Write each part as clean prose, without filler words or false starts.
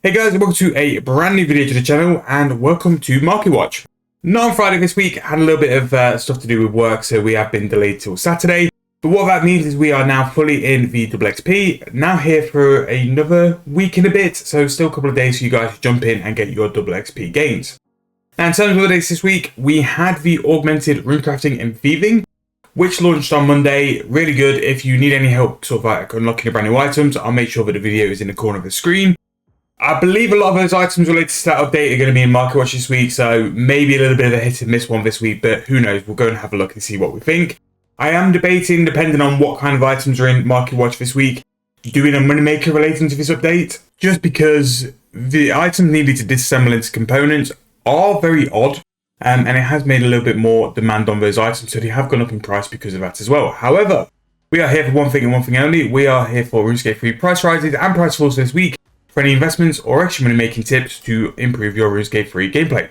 Hey guys, welcome to a brand new video to the channel and welcome to Marketwatch. Not on Friday this week, had a little bit of stuff to do with work, so we have been delayed till Saturday. But what that means is we are now fully in the double XP, now here for another week and a bit, so still a couple of days for you guys to jump in and get your double XP gains. Now in terms of the days this week, we had the augmented runecrafting and thieving, which launched on Monday. Really good. If you need any help sort of like unlocking the brand new items, I'll make sure that the video is in the corner of the screen. I believe a lot of those items related to that update are going to be in Marketwatch this week, so maybe a little bit of a hit and miss one this week, but who knows, we'll go and have a look and see what we think. I am debating, depending on what kind of items are in Marketwatch this week, doing a moneymaker relating to this update, just because the items needed to disassemble into components are very odd, and it has made a little bit more demand on those items, so they have gone up in price because of that as well. However, we are here for one thing and one thing only. We are here for Runescape free price rises and price falls this week, for any investments or extra money making tips to improve your Runescape free gameplay.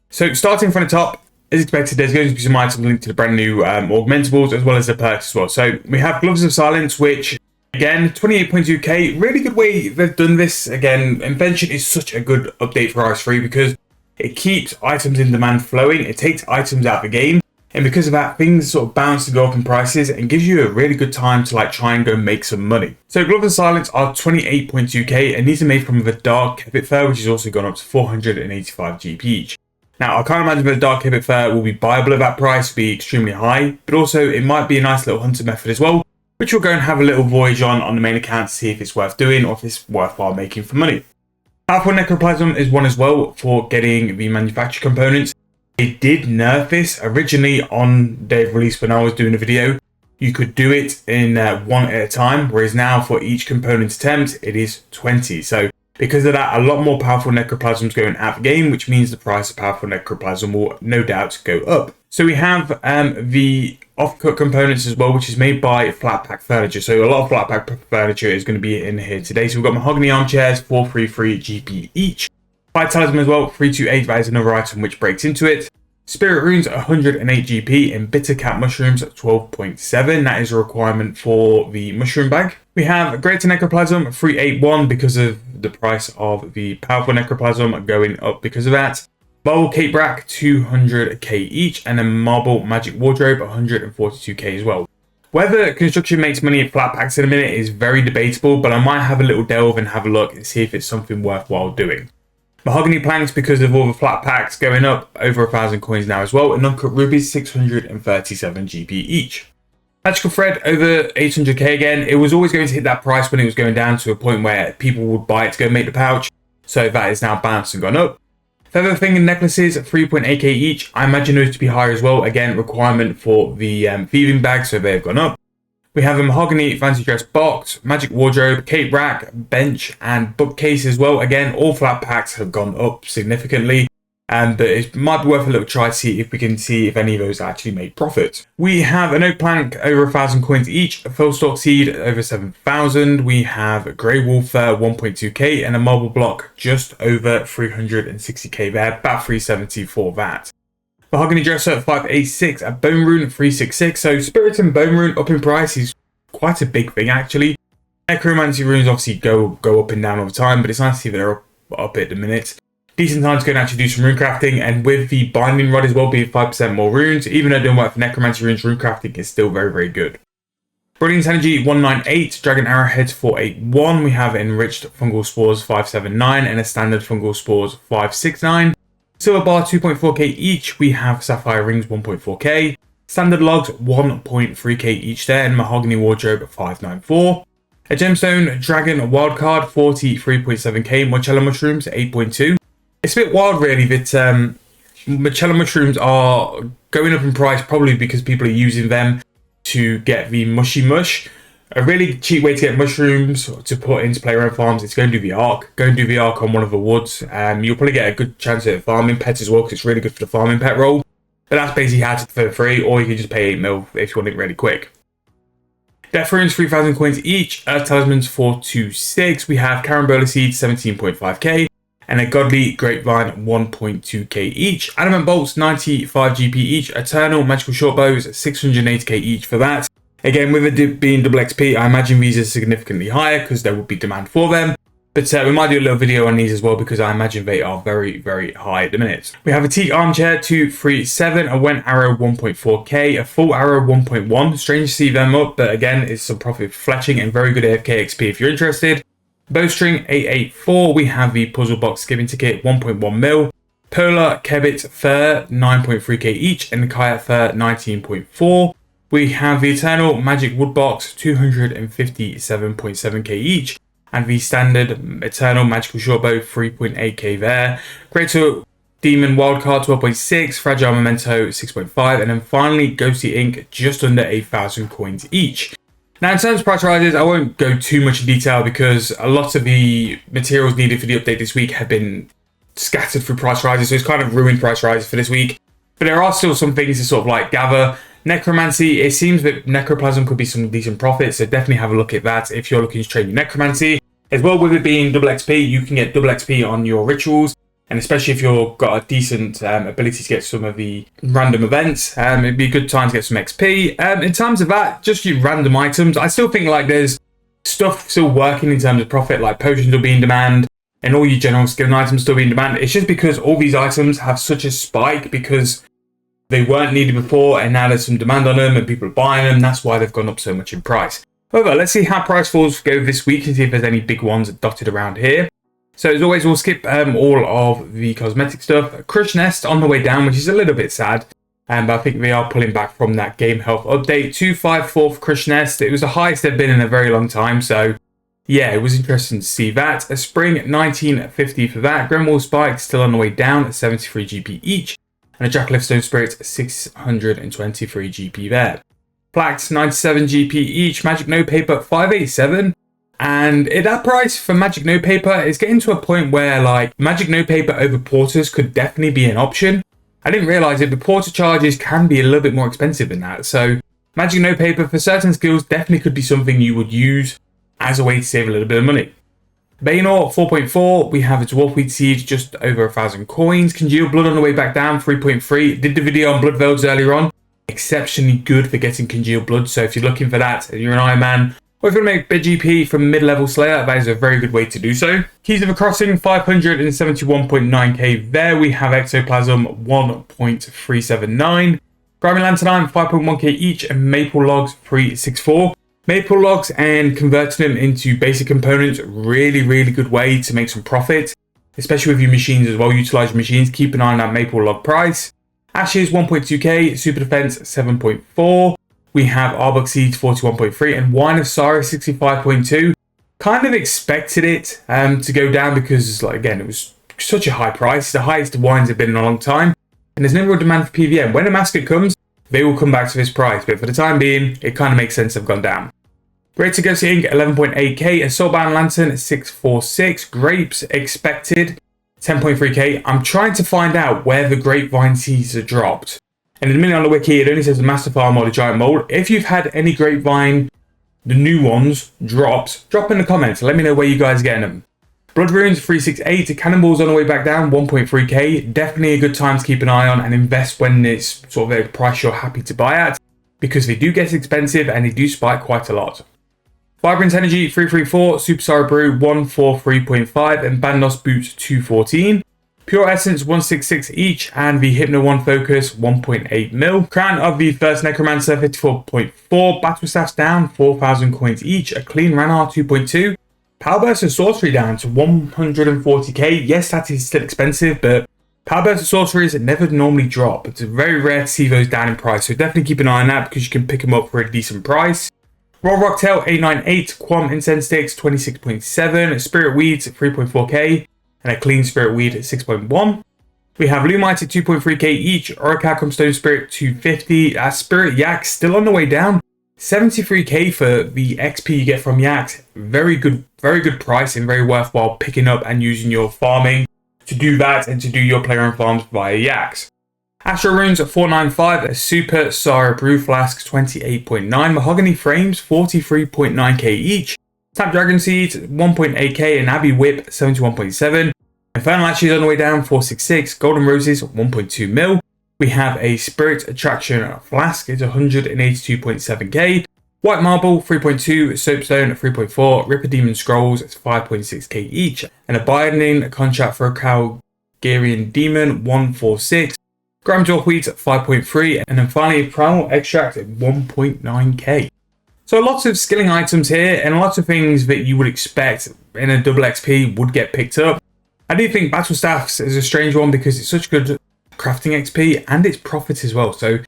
So starting from the top, as expected, there's going to be some items linked to the brand new augmentables as well as the perks as well. So we have Gloves of Silence, which again, 28.2k, really good way they've done this. Again, Invention is such a good update for RS3 because it keeps items in demand flowing, it takes items out of the game, and because of that, things sort of bounce to go up in prices and gives you a really good time to like try and go make some money. So Gloves of Silence are 28.2k, and these are made from the Dark Hebit Fur, which has also gone up to 485 GP each. Now, I can't imagine the Dark Hebit Fur will be buyable at that price, will be extremely high, but also it might be a nice little hunter method as well, which we'll go and have a little voyage on the main account to see if it's worth doing or if it's worthwhile making for money. Powerful Necroplasm is one as well for getting the manufactured components. They did nerf this originally on day of release when I was doing a video. You could do it in one at a time, whereas now for each component attempt, it is 20. So because of that, a lot more powerful necroplasms going out of the game, which means the price of powerful necroplasm will no doubt go up. So we have the off-cut components as well, which is made by Flat Pack Furniture. So a lot of Flat Pack Furniture is going to be in here today. So we've got mahogany armchairs, 433 GP each. Fight Talisman as well, 328, that is another item which breaks into it. Spirit Runes, 108 GP, and Bitter Cat Mushrooms, 12.7. That is a requirement for the mushroom bag. We have Greater Necroplasm, 381, because of the price of the Powerful Necroplasm going up because of that. Marble Cape Rack, 200k each, and a Marble Magic Wardrobe, 142k as well. Whether construction makes money at flat packs in a minute is very debatable, but I might have a little delve and have a look and see if it's something worthwhile doing. Mahogany planks, because of all the flat packs going up, over 1,000 coins now as well, and uncut rubies, 637 GP each. Magical thread, over 800k again. It was always going to hit that price when it was going down to a point where people would buy it to go make the pouch, so that is now bounced and gone up. Feather finger necklaces, 3.8k each. I imagine those to be higher as well. Again, requirement for the thieving bag, so they've gone up. We have a mahogany fancy dress box, magic wardrobe, cape rack, bench, and bookcase as well. Again, all flat packs have gone up significantly, but it might be worth a little try to see if we can see if any of those actually made profit. We have an oak plank, over 1,000 coins each, a full stock seed, over 7,000. We have a grey wool fur, 1.2k, and a marble block, just over 360k there, about 370 for that. Mahogany dresser, 586, a bone rune, 366. So spirit and bone rune up in price is quite a big thing actually. Necromancy runes obviously go up and down all the time, but it's nice to see they're up at the minute. Decent time to go and actually do some rune crafting, and with the binding rod as well being 5% more runes, even though it don't work for necromancy runes, rune crafting is still very, very good. Brilliance Energy, 198, Dragon Arrowheads, 481. We have enriched fungal spores, 579, and a standard fungal spores, 569. Silver bar, 2.4k each. We have sapphire rings, 1.4k. Standard logs, 1.3k each there, and mahogany wardrobe, 594. A gemstone dragon wildcard, 43.7k. Mochella mushrooms, 8.2. It's a bit wild really that Mochella mushrooms are going up in price, probably because people are using them to get the mushy mush. A really cheap way to get mushrooms to put into player-owned farms is go and do the arc. Go and do the arc on one of the woods. You'll probably get a good chance at farming pets as well, because it's really good for the farming pet role. But that's basically how to for free, or you can just pay 8 mil if you want it really quick. Death runes, 3,000 coins each. Earth talismans, 426. We have carambola seeds, 17.5k. And a godly grapevine, 1.2k each. Adamant bolts, 95 GP each. Eternal magical short bows, 680k each for that. Again, with it being double XP, I imagine these are significantly higher because there would be demand for them. But we might do a little video on these as well because I imagine they are very, very high at the minute. We have a teak armchair 237, a went arrow 1.4k, a full arrow 1.1. Strange to see them up, but again, it's some profit fletching and very good AFK XP if you're interested. Bowstring 884, we have the puzzle box skipping ticket 1.1 mil. Polar Kebbit fur 9.3k each and the kayak fur 19.4. We have the Eternal Magic Wood Box 257.7k each. And the standard Eternal Magical Shortbow 3.8k there. Greater Demon Wildcard 12.6, Fragile Memento 6.5, and then finally Ghosty Ink just under 8,000 coins each. Now in terms of price rises, I won't go too much in detail because a lot of the materials needed for the update this week have been scattered through price rises, so it's kind of ruined price rises for this week. But there are still some things to sort of like gather. Necromancy, it seems that Necroplasm could be some decent profit, so definitely have a look at that if you're looking to trade your Necromancy. As well, with it being double XP, you can get double XP on your rituals, and especially if you've got a decent ability to get some of the random events, it'd be a good time to get some XP. In terms of that, just your random items, I still think like there's stuff still working in terms of profit, like potions will be in demand, and all your general skill items still be in demand. It's just because all these items have such a spike because they weren't needed before, and now there's some demand on them and people are buying them. That's why they've gone up so much in price. However, let's see how price falls go this week and see if there's any big ones dotted around here. So as always, we'll skip all of the cosmetic stuff. Crush Nest on the way down, which is a little bit sad. But I think they are pulling back from that game health update. 254 for Crush Nest. It was the highest they've been in a very long time. So yeah, it was interesting to see that. A Spring 1950 for that. Gremwall Spike still on the way down at 73 GP each. And a Jackaliff Stone Spirit 623 GP there. Plaques 97 GP each. Magic Note Paper 587. And at that price for Magic Note Paper, it's getting to a point where like Magic Note Paper over porters could definitely be an option. I didn't realize it, but porter charges can be a little bit more expensive than that. So Magic Note Paper for certain skills definitely could be something you would use as a way to save a little bit of money. Baynor 4.4, we have a Dwarfweed Seed just over 1,000 coins. Congealed Blood on the way back down 3.3. Did the video on Blood Velds earlier on. Exceptionally good for getting Congealed Blood. So if you're looking for that and you're an Iron Man, or if you want to make big GP from mid-level Slayer, that is a very good way to do so. Keys of a Crossing 571.9k. There we have Ectoplasm 1.379. Grimy Lanternine 5.1k each, and Maple Logs 364. Maple Logs and converting them into basic components, really good way to make some profit, especially with your machines as well. Utilize your machines, keep an eye on that Maple Log price. Ashes 1.2k, Super Defense 7.4. We have Arbok Seeds 41.3 and Wine of Sorrow 65.2. Kind of expected it to go down because, like, again, it was such a high price. The highest wines have been in a long time. And there's never a demand for PVM. When a Mascot comes, they will come back to this price. But for the time being, it kind of makes sense they've gone down. Greater Ghosty Ink 11.8k. A Soulbound Lantern 646. Grapes expected 10.3k. I'm trying to find out where the Grapevine seeds are dropped. And in a minute on the wiki, it only says the Master Farm or the Giant Mold. If you've had any Grapevine, the new ones, drops, drop in the comments. Let me know where you guys are getting them. Blood Runes 368. Cannonballs on the way back down 1.3k. Definitely a good time to keep an eye on and invest when it's sort of a price you're happy to buy at, because they do get expensive and they do spike quite a lot. Vibrant Energy 334. Super Sorrow Brew 143.5 and Bandos Boots 214. Pure Essence 166 each, and the Hypno 1 Focus 1.8 mil. Crown of the First Necromancer 54.4. Battle Staffs down 4,000 coins each. A Clean Ranar 2.2. Power Burst of Sorcery down to 140k. Yes, that is still expensive, but Power Burst of Sorceries never normally drop. It's very rare to see those down in price, so definitely keep an eye on that because you can pick them up for a decent price. Raw Rocktail 898. Quam Incense Sticks 26.7. Spirit Weeds 3.4k. And a Clean Spirit Weed at 6.1. We have Lumite at 2.3k each. Orichalcum Stone Spirit 250. Spirit Yaks still on the way down. 73k for the XP you get from Yaks. Very good price and very worthwhile picking up and using your farming to do that and to do your player and farms via Yaks. Astro Runes at 495. A Super Sorrow Brew Flask 28.9. Mahogany Frames 43.9k each. Snapdragon Seeds 1.8k and Abbey Whip 71.7. Infernal Ashes on the way down 466. Golden Roses 1.2 mil. We have a Spirit Attraction Flask, it's 182.7k. White Marble 3.2, Soapstone 3.4, Ripper Demon Scrolls 5.6k each, and a binding contract for a Calgarian Demon 146, Gramjor Wheat 5.3, and then finally Primal Extract at 1.9k. So lots of skilling items here, and lots of things that you would expect in a double XP would get picked up. I do think Battle Staffs is a strange one because it's such good crafting XP and it's profit as well. So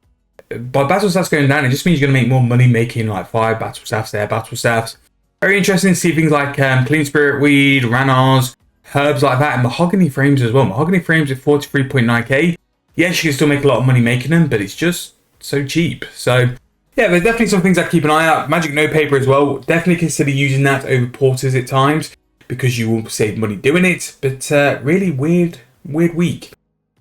by Battle Staffs going down, it just means you're going to make more money making like 5 Battle Staffs there, Battle Staffs. Very interesting to see things like Clean Spirit Weed, Ranars, herbs like that, and Mahogany Frames as well. Mahogany Frames at 43.9k. Yes, you can still make a lot of money making them, but it's just so cheap. So yeah, there's definitely some things I keep an eye out. Magic Notepaper as well. Definitely consider using that over porters at times because you will save money doing it. But really weird week.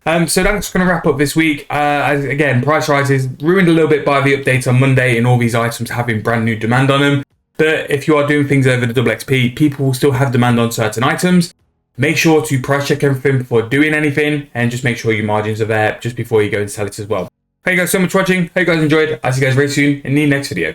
So that's going to wrap up this week. Again, price rises ruined a little bit by the update on Monday and all these items having brand new demand on them. But if you are doing things over the double XP, people will still have demand on certain items. Make sure to price check everything before doing anything and just make sure your margins are there just before you go and sell it as well. Thank you guys so much for watching. Hope you guys enjoyed. I'll see you guys very soon in the next video.